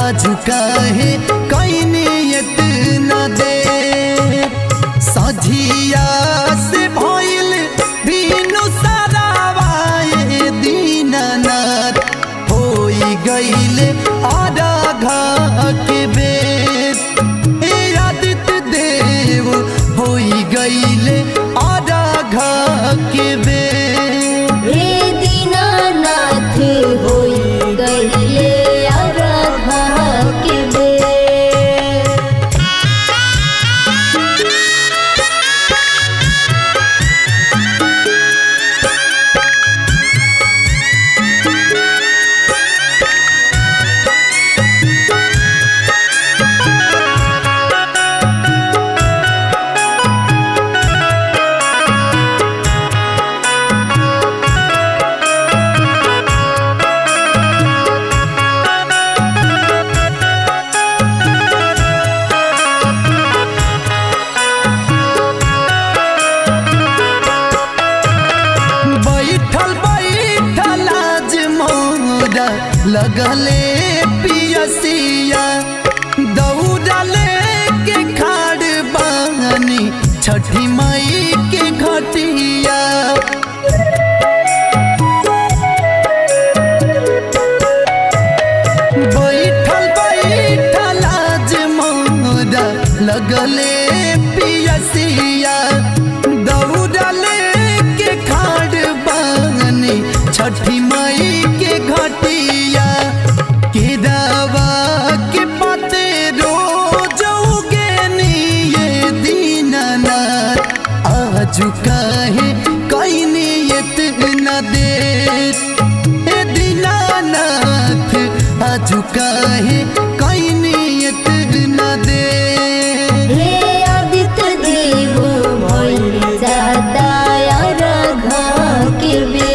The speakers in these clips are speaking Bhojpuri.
आजू काहे कैनियत न दे सझिया से भइल बिनु सरावाए दीनानाथ होई गइले आराघा के बेर आदित्य देव होई गइले आराघा के बेर हे दीनानाथ होई गइले आराघा के बेर। लगले पियसिया दौड़ले के खाड़ बानी छठी मई के घटिया बैठल आज मोरा लगले पियसिया दौड़ले के खाड़ बानी छठी मई के घटिया केदावा के पाते रोज उगेनिए दीनानाथ आजू काहे कैनियत न दे दीनानाथ आजू काहे कैनियत न दे। हे आदित्य देव भइल जाता आराघा के बेर।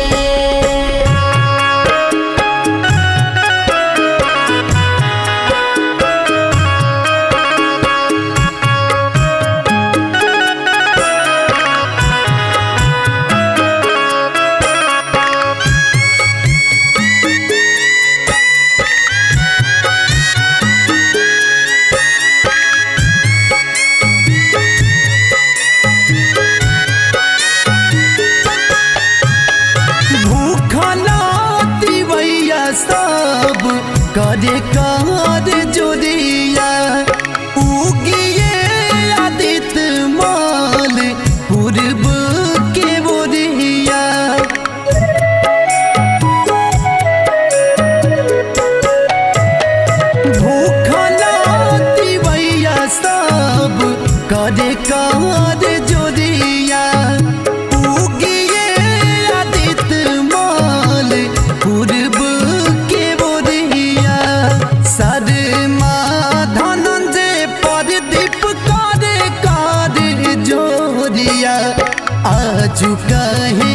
सब करे कार जोरिया उगिए आदित्य माल पूर्व के बोरिया भूखला दिवैया सब करे कार जोरिया उगिए आदित्य माल पूर्व आजू काहे